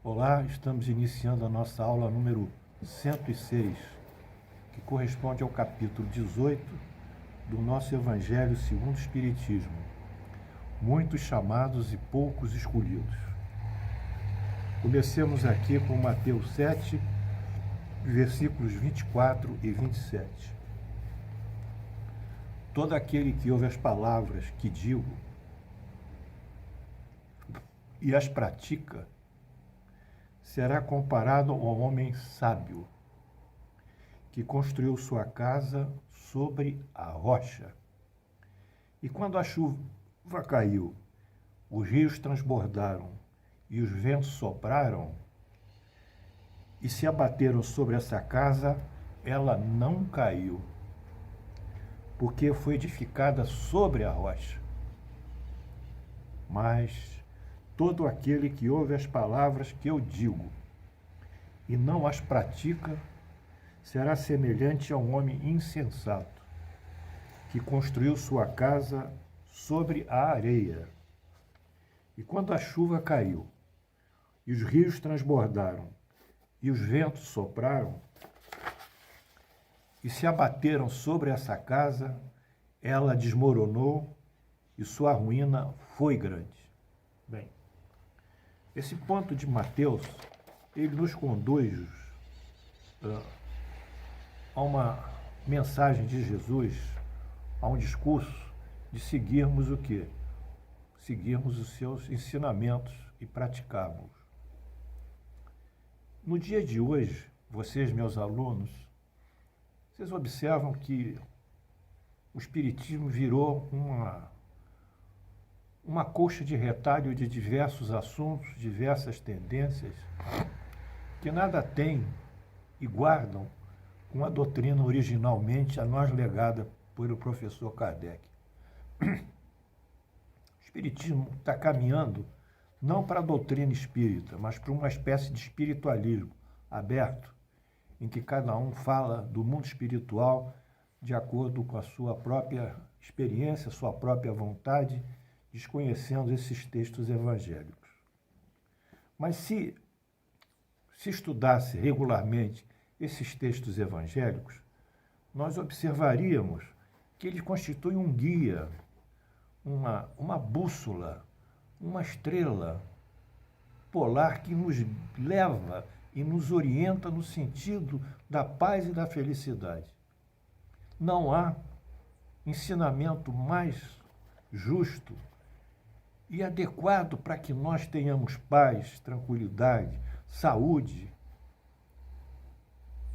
Olá, estamos iniciando a nossa aula número 106, que corresponde ao capítulo 18 do nosso Evangelho segundo o Espiritismo. Muitos chamados e poucos escolhidos. Comecemos aqui com Mateus 7, versículos 24 e 27. Todo aquele que ouve as palavras que digo e as pratica, será comparado ao homem sábio, que construiu sua casa sobre a rocha. E quando a chuva caiu, os rios transbordaram e os ventos sopraram e se abateram sobre essa casa, ela não caiu, porque foi edificada sobre a rocha. Mas todo aquele que ouve as palavras que eu digo e não as pratica, será semelhante a um homem insensato, que construiu sua casa sobre a areia. E quando a chuva caiu, e os rios transbordaram, e os ventos sopraram, e se abateram sobre essa casa, ela desmoronou, e sua ruína foi grande. Bem, esse ponto de Mateus, ele nos conduz a uma mensagem de Jesus, a um discurso de seguirmos o quê? Seguirmos os seus ensinamentos e praticarmos. No dia de hoje, vocês, meus alunos, vocês observam que o Espiritismo virou uma colcha de retalho de diversos assuntos, diversas tendências, que nada têm e guardam com a doutrina originalmente a nós legada pelo professor Kardec. O Espiritismo está caminhando não para a doutrina espírita, mas para uma espécie de espiritualismo aberto, em que cada um fala do mundo espiritual de acordo com a sua própria experiência, sua própria vontade, desconhecendo esses textos evangélicos. Mas se estudasse regularmente esses textos evangélicos, nós observaríamos que eles constituem um guia, uma bússola, uma estrela polar que nos leva e nos orienta no sentido da paz e da felicidade. Não há ensinamento mais justo e adequado para que nós tenhamos paz, tranquilidade, saúde,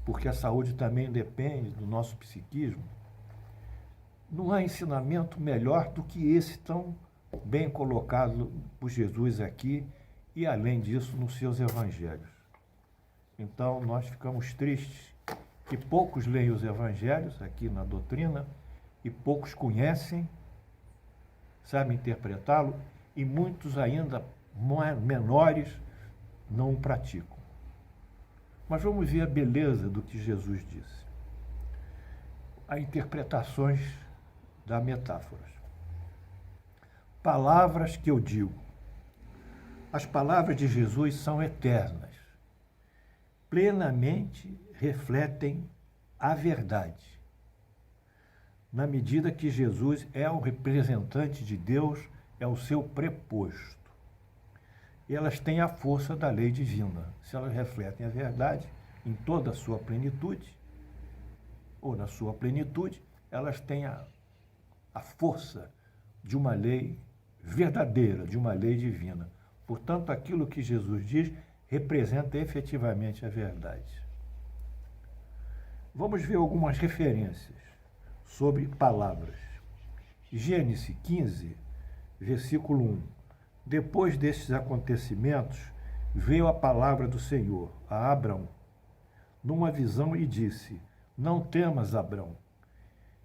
porque a saúde também depende do nosso psiquismo. Não há ensinamento melhor do que esse tão bem colocado por Jesus aqui e, além disso, nos seus evangelhos. Então, nós ficamos tristes que poucos leem os evangelhos aqui na doutrina e poucos conhecem, sabem interpretá-lo, e muitos ainda menores não o praticam. Mas vamos ver a beleza do que Jesus disse. Há interpretações das metáforas. Palavras que eu digo. As palavras de Jesus são eternas. Plenamente refletem a verdade. Na medida que Jesus é o representante de Deus, é o seu preposto. E elas têm a força da lei divina. Se elas refletem a verdade em toda a sua plenitude, ou na sua plenitude, elas têm a força de uma lei verdadeira, de uma lei divina. Portanto, aquilo que Jesus diz representa efetivamente a verdade. Vamos ver algumas referências sobre palavras. Gênesis 15, versículo 1. Depois destes acontecimentos, veio a palavra do Senhor a Abrão, numa visão, e disse: Não temas, Abrão,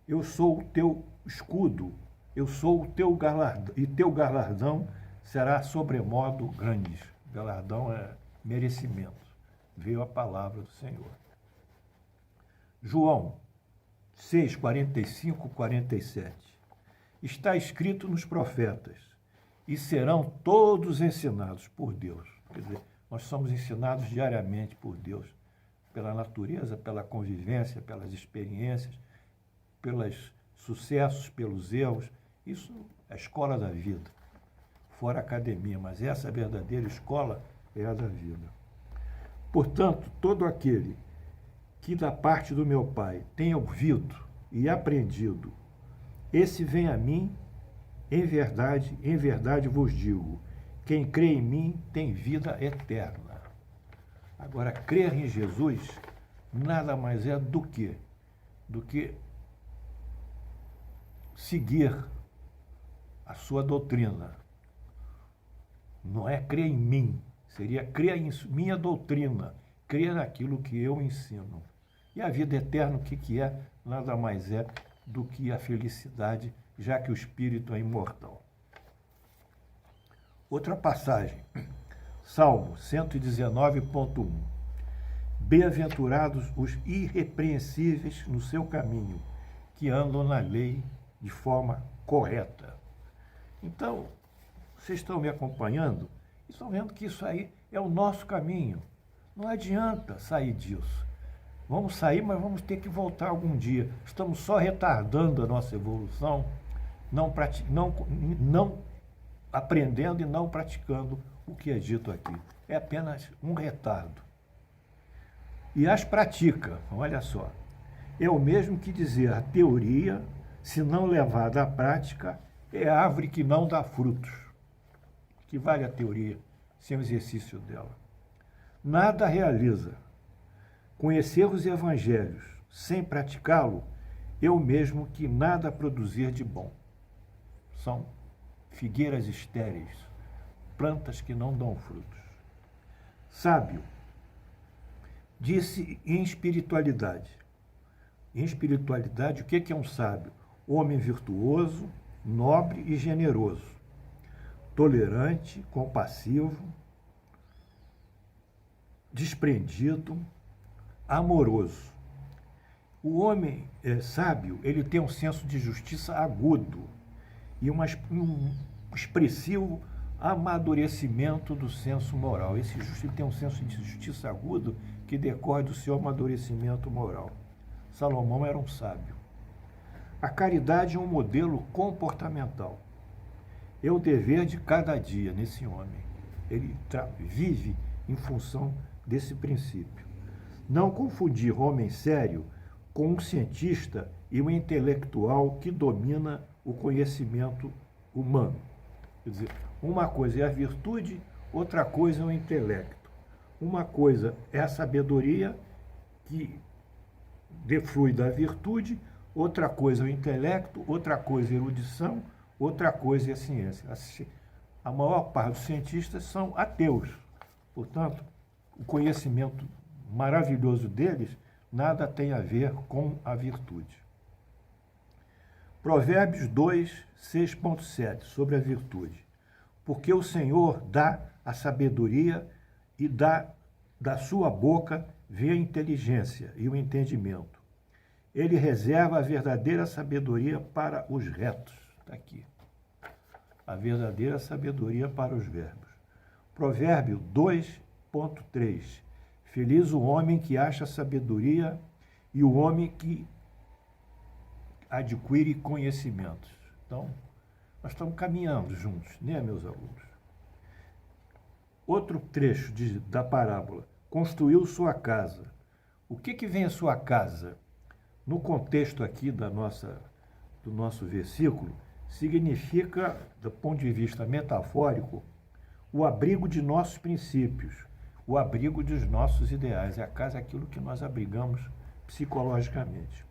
eu sou o teu escudo, eu sou o teu galardão, e teu galardão será sobremodo grande. Galardão é merecimento. Veio a palavra do Senhor. João 6, 45, 47. Está escrito nos profetas: e serão todos ensinados por Deus. Quer dizer, Nós somos ensinados diariamente por Deus, pela natureza, pela convivência, pelas experiências, pelos sucessos, pelos erros. Isso é a escola da vida, fora a academia, mas essa verdadeira escola é a da vida. Portanto, todo aquele que da parte do meu Pai tem ouvido e aprendido, esse vem a mim, em verdade vos digo, quem crê em mim tem vida eterna. Agora, crer em Jesus nada mais é do que seguir a sua doutrina. Não é crer em mim, seria crer em minha doutrina, crer naquilo que eu ensino. E a vida eterna, o que é? Nada mais é do que a felicidade, já que o espírito é imortal. Outra passagem, Salmo 119.1. Bem-aventurados os irrepreensíveis no seu caminho, que andam na lei de forma correta. Então, vocês estão me acompanhando? Estão vendo que isso aí é o nosso caminho. Não adianta sair disso. Vamos sair, mas vamos ter que voltar algum dia. Estamos só retardando a nossa evolução, não aprendendo e não praticando o que é dito aqui. É apenas um retardo. E as pratica, olha só. É o mesmo que dizer a teoria, se não levada à prática, é árvore que não dá frutos. Que vale a teoria sem o exercício dela? Nada realiza. Conhecer os evangelhos sem praticá-lo é o mesmo que nada produzir de bom. São figueiras estéreis, plantas que não dão frutos. Sábio, disse em espiritualidade. Em espiritualidade, o que é um sábio? Homem virtuoso, nobre e generoso, tolerante, compassivo, desprendido, amoroso. O homem sábio, ele tem um senso de justiça agudo e um expressivo amadurecimento do senso moral. Esse ele tem um senso de justiça agudo que decorre do seu amadurecimento moral. Salomão era um sábio. A caridade é um modelo comportamental. É o dever de cada dia nesse homem. Ele vive em função desse princípio. Não confundir homem sério com um cientista e um intelectual que domina o conhecimento humano. Quer dizer, uma coisa é a virtude, outra coisa é o intelecto. Uma coisa é a sabedoria que deflui da virtude, outra coisa é o intelecto, outra coisa é a erudição, outra coisa é a ciência. A maior parte dos cientistas são ateus. Portanto, o conhecimento maravilhoso deles nada tem a ver com a virtude. Provérbios 2, 6.7, sobre a virtude. Porque o Senhor dá a sabedoria e da sua boca vem a inteligência e o entendimento. Ele reserva a verdadeira sabedoria para os retos. Está aqui. A verdadeira sabedoria para os verbos. Provérbio 2.3. Feliz o homem que acha sabedoria e o homem que adquire conhecimentos. Então, nós estamos caminhando juntos, né, meus alunos? Outro trecho da parábola. Construiu sua casa. O que vem a sua casa? No contexto aqui do nosso versículo, significa, do ponto de vista metafórico, o abrigo de nossos princípios, o abrigo dos nossos ideais. A casa é aquilo que nós abrigamos psicologicamente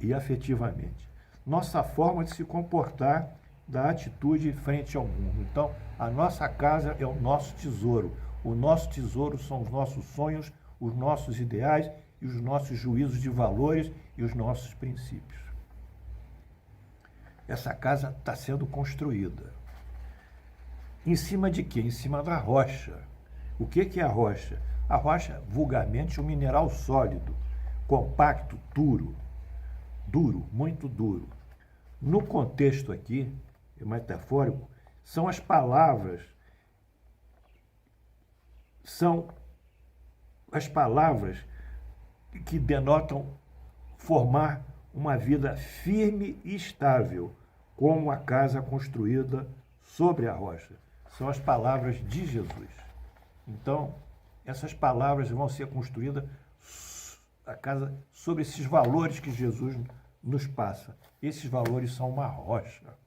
e afetivamente. Nossa forma de se comportar, da atitude frente ao mundo. Então, a nossa casa é o nosso tesouro. O nosso tesouro são os nossos sonhos, os nossos ideais e os nossos juízos de valores e os nossos princípios. Essa casa está sendo construída. Em cima de quê? Em cima da rocha. O que é a rocha? A rocha, vulgarmente, é um mineral sólido, compacto, duro, muito duro. No contexto aqui, metafórico, são as palavras são as palavras que denotam formar uma vida firme e estável, como a casa construída sobre a rocha. São as palavras de Jesus. Então, essas palavras vão ser construídas a casa sobre esses valores que Jesus nos passa. Esses valores são uma rocha.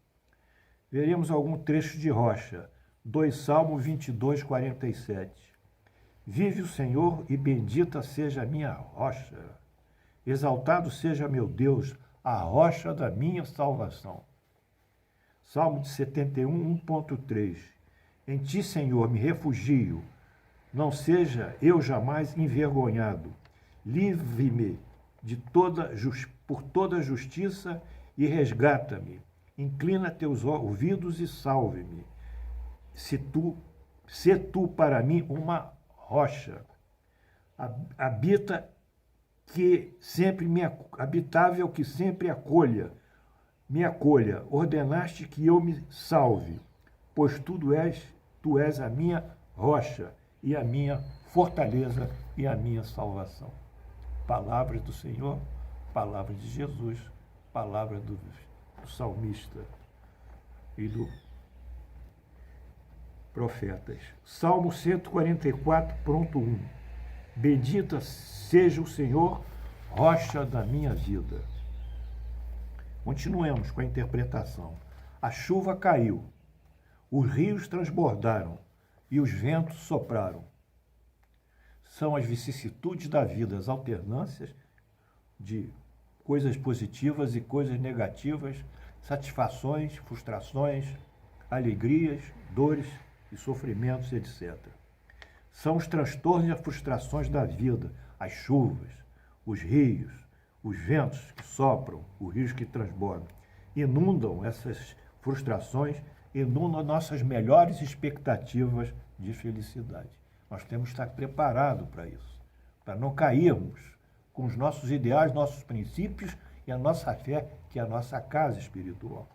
Veremos algum trecho de rocha. 2 Salmos 22, 47. Vive o Senhor e bendita seja a minha rocha. Exaltado seja meu Deus, a rocha da minha salvação. Salmo de 71, 1.3. Em ti, Senhor, me refugio. Não seja eu jamais envergonhado. Livre-me por toda justiça e resgata-me. Inclina teus ouvidos e salve-me. Se tu para mim uma rocha, habitável que sempre me acolha. Ordenaste que eu me salve, pois tu és a minha rocha e a minha fortaleza e a minha salvação. Palavras do Senhor, palavras de Jesus, palavras do salmista e do profetas. Salmo 144.1. Bendita seja o Senhor, rocha da minha vida. Continuemos com a interpretação. A chuva caiu, os rios transbordaram e os ventos sopraram. São as vicissitudes da vida, as alternâncias de coisas positivas e coisas negativas, satisfações, frustrações, alegrias, dores e sofrimentos, etc. São os transtornos e as frustrações da vida, as chuvas, os rios, os ventos que sopram, os rios que transbordam. Inundam essas frustrações, inundam nossas melhores expectativas de felicidade. Nós temos que estar preparados para isso, para não cairmos com os nossos ideais, nossos princípios e a nossa fé, que é a nossa casa espiritual.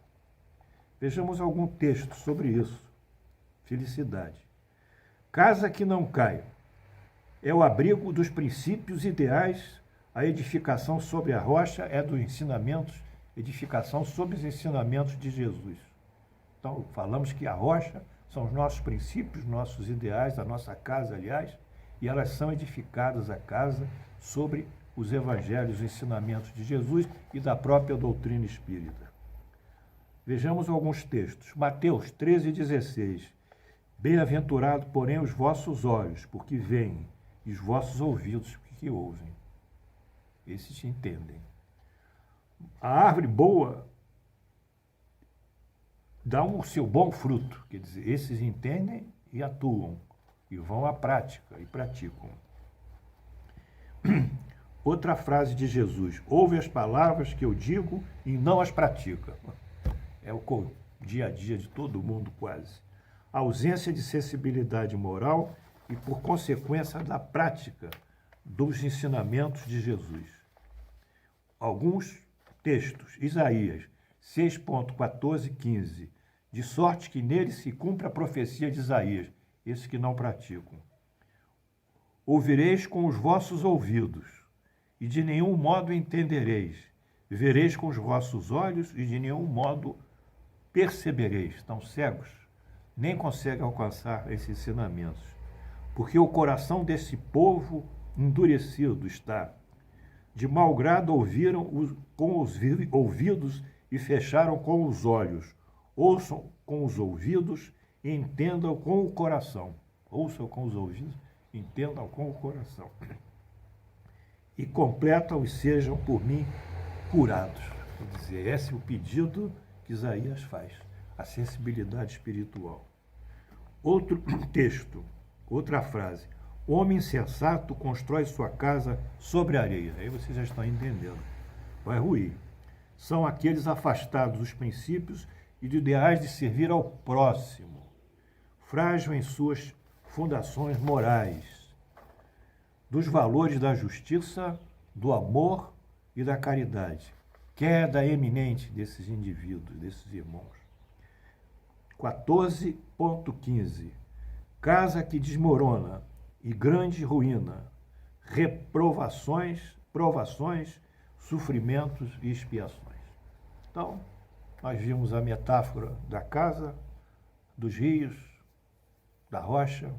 Vejamos algum texto sobre isso. Felicidade. Casa que não cai é o abrigo dos princípios ideais, a edificação sobre a rocha é dos ensinamentos, edificação sobre os ensinamentos de Jesus. Então, falamos que a rocha são os nossos princípios, nossos ideais, a nossa casa, aliás, e elas são edificadas, a casa, sobre os evangelhos, os ensinamentos de Jesus e da própria doutrina espírita. Vejamos alguns textos. Mateus 13,16. Bem-aventurado, porém, os vossos olhos, porque veem, e os vossos ouvidos, porque ouvem. Esses entendem. A árvore boa dá o seu bom fruto, quer dizer, esses entendem e atuam, e vão à prática, e praticam. Outra frase de Jesus: ouve as palavras que eu digo e não as pratica. É o dia a dia de todo mundo, quase. A ausência de sensibilidade moral e, por consequência, da prática dos ensinamentos de Jesus. Alguns textos. Isaías 6.14, 15. De sorte que nele se cumpre a profecia de Isaías, esses que não praticam. Ouvireis com os vossos ouvidos, e de nenhum modo entendereis. Vereis com os vossos olhos, e de nenhum modo percebereis. Estão cegos, nem conseguem alcançar esses ensinamentos. Porque o coração desse povo endurecido está. De mau grado ouviram com os ouvidos e fecharam com os olhos. Ouçam com os ouvidos e entendam com o coração. Ouçam com os ouvidos, entendam com o coração. E completam e sejam por mim curados. Quer dizer, esse é o pedido que Isaías faz, a sensibilidade espiritual. Outro texto, outra frase. O homem insensato constrói sua casa sobre a areia. Aí vocês já estão entendendo. Vai ruir. São aqueles afastados dos princípios e de ideais de servir ao próximo, frágil em suas fundações morais, dos valores da justiça, do amor e da caridade. Queda eminente desses indivíduos, desses irmãos. 14.15. Casa que desmorona e grande ruína, reprovações, provações, sofrimentos e expiações. Então, nós vimos a metáfora da casa, dos rios, da rocha,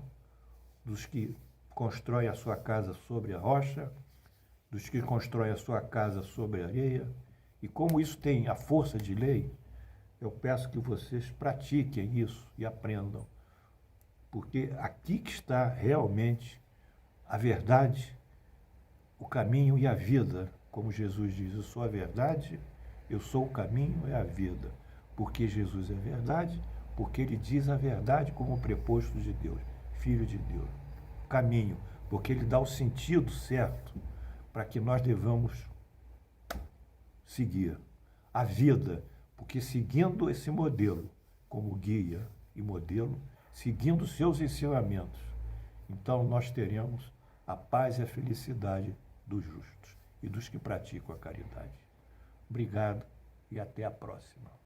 dos que constroem a sua casa sobre a rocha, dos que constroem a sua casa sobre a areia. E como isso tem a força de lei, eu peço que vocês pratiquem isso e aprendam. Porque aqui que está realmente a verdade, o caminho e a vida. Como Jesus diz, eu sou a verdade, eu sou o caminho e a vida. Porque Jesus é verdade, porque ele diz a verdade como preposto de Deus, Filho de Deus. Caminho, porque ele dá o sentido certo para que nós devamos seguir. A vida, porque seguindo esse modelo como guia e modelo, seguindo seus ensinamentos, então nós teremos a paz e a felicidade dos justos e dos que praticam a caridade. Obrigado e até a próxima.